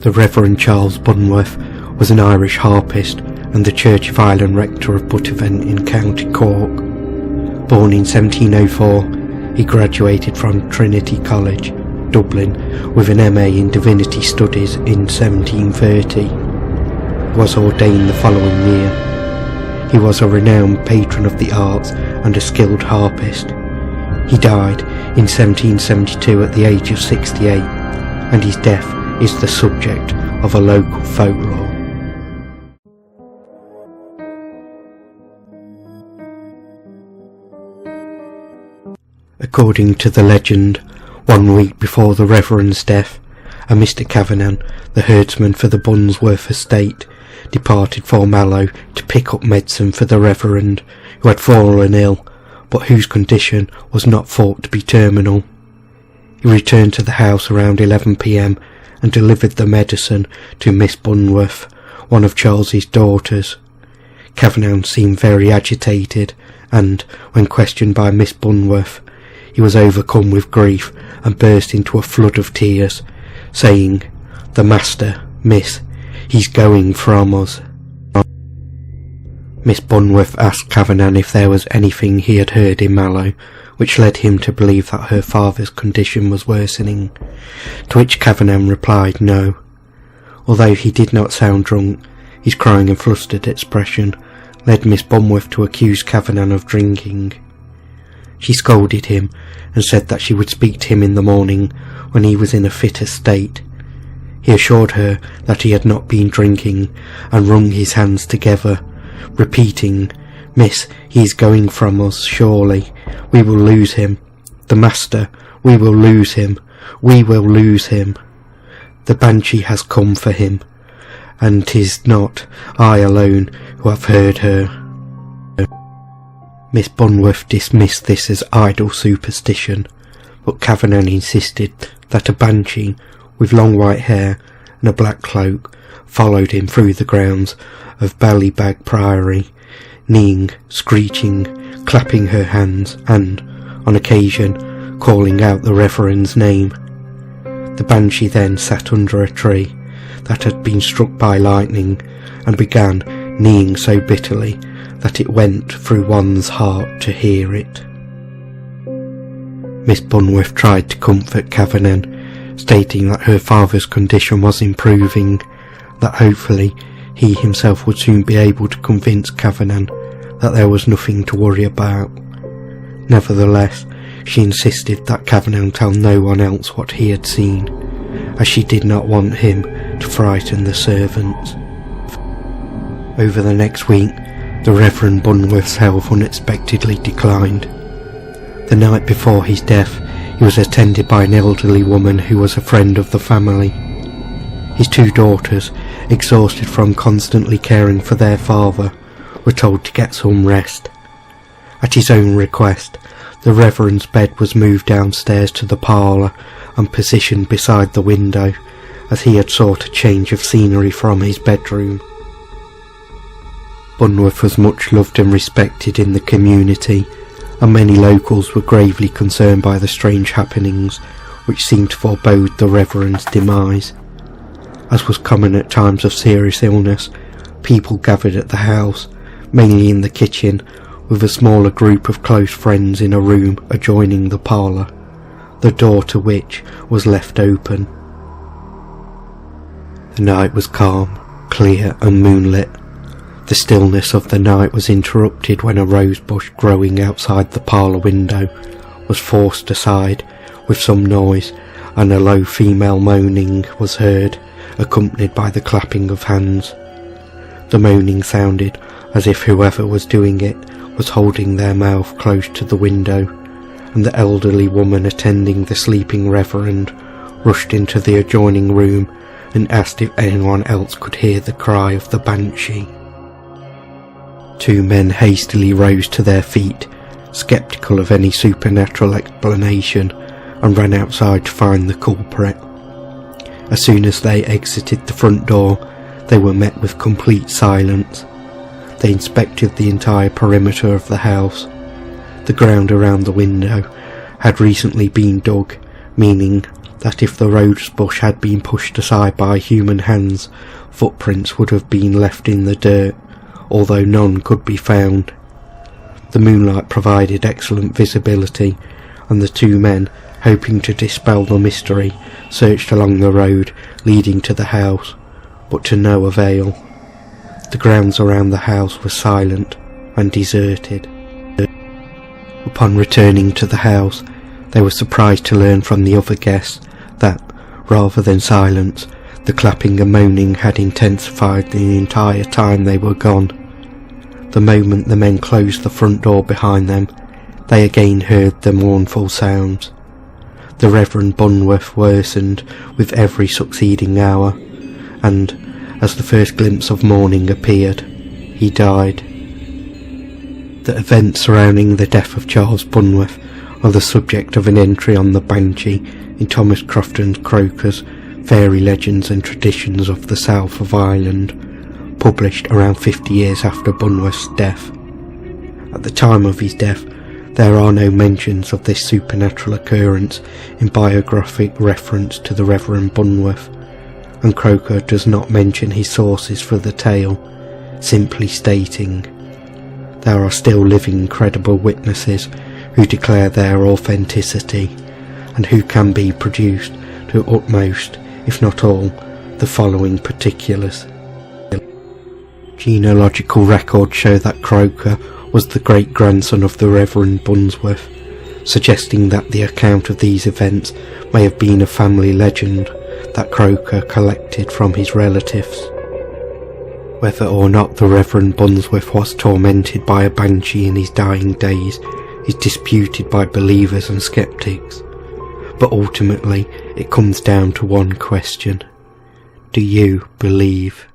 The Reverend Charles Bunworth was an Irish harpist and the Church of Ireland rector of Buttevant in County Cork. Born in 1704, he graduated from Trinity College, Dublin, with an MA in Divinity Studies in 1730. He was ordained the following year. He was a renowned patron of the arts and a skilled harpist. He died in 1772 at the age of 68, and his death is the subject of a local folklore. According to the legend, 1 week before the Reverend's death, a Mr. Kavanagh, the herdsman for the Bunworth estate, departed for Mallow to pick up medicine for the Reverend, who had fallen ill, but whose condition was not thought to be terminal. He returned to the house around 11 p.m. and delivered the medicine to Miss Bunworth, one of Charles's daughters. Kavanagh seemed very agitated, and, when questioned by Miss Bunworth, he was overcome with grief and burst into a flood of tears, saying, "The master, miss, he's going from us." Miss Bunworth asked Kavanagh if there was anything he had heard in Mallow which led him to believe that her father's condition was worsening, to which Kavanagh replied no. Although he did not sound drunk, his crying and flustered expression led Miss Bunworth to accuse Kavanagh of drinking. She scolded him and said that she would speak to him in the morning when he was in a fitter state. He assured her that he had not been drinking and wrung his hands together, repeating, "Miss, he is going from us, surely. We will lose him. The master, we will lose him. We will lose him. The Banshee has come for him, and 'tis not I alone who have heard her." Miss Bunworth dismissed this as idle superstition, but Kavanagh insisted that a banshee with long white hair and a black cloak followed him through the grounds of Ballybag Priory, neighing, screeching, clapping her hands, and, on occasion, calling out the Reverend's name. The banshee then sat under a tree that had been struck by lightning and began neighing so bitterly that it went through one's heart to hear it. Miss Bunworth tried to comfort Kavanagh, stating that her father's condition was improving, that hopefully he himself would soon be able to convince Kavanagh that there was nothing to worry about. Nevertheless, she insisted that Kavanagh tell no one else what he had seen, as she did not want him to frighten the servants. Over the next week, the Reverend Bunworth's health unexpectedly declined. The night before his death, he was attended by an elderly woman who was a friend of the family. His two daughters, exhausted from constantly caring for their father, were told to get some rest. At his own request, the Reverend's bed was moved downstairs to the parlour and positioned beside the window, as he had sought a change of scenery from his bedroom. Bunworth was much loved and respected in the community, and many locals were gravely concerned by the strange happenings which seemed to forebode the Reverend's demise. As was common at times of serious illness, people gathered at the house, mainly in the kitchen, with a smaller group of close friends in a room adjoining the parlour, the door to which was left open. The night was calm, clear and moonlit. The stillness of the night was interrupted when a rose bush growing outside the parlour window was forced aside with some noise, and a low female moaning was heard, accompanied by the clapping of hands. The moaning sounded as if whoever was doing it was holding their mouth close to the window, and the elderly woman attending the sleeping Reverend rushed into the adjoining room and asked if anyone else could hear the cry of the Banshee. Two men hastily rose to their feet, sceptical of any supernatural explanation, and ran outside to find the culprit. As soon as they exited the front door, they were met with complete silence. They inspected the entire perimeter of the house. The ground around the window had recently been dug, meaning that if the rose bush had been pushed aside by human hands, footprints would have been left in the dirt, although none could be found. The moonlight provided excellent visibility, and the two men, hoping to dispel the mystery, searched along the road leading to the house, but to no avail. The grounds around the house were silent and deserted. Upon returning to the house, they were surprised to learn from the other guests that, rather than silence, the clapping and moaning had intensified the entire time they were gone. The moment the men closed the front door behind them, they again heard the mournful sounds. The Reverend Bunworth worsened with every succeeding hour, and, as the first glimpse of morning appeared, he died. The events surrounding the death of Charles Bunworth are the subject of an entry on the Banshee in Thomas Crofton's Croker's Fairy Legends and Traditions of the South of Ireland, published around 50 years after Bunworth's death. At the time of his death, there are no mentions of this supernatural occurrence in biographic reference to the Reverend Bunworth, and Croker does not mention his sources for the tale, simply stating, "There are still living credible witnesses who declare their authenticity, and who can be produced to utmost, if not all, the following particulars." Genealogical records show that Croker was the great-grandson of the Reverend Bunworth, suggesting that the account of these events may have been a family legend that Croker collected from his relatives. Whether or not the Reverend Bunworth was tormented by a banshee in his dying days is disputed by believers and skeptics, but ultimately it comes down to one question: do you believe?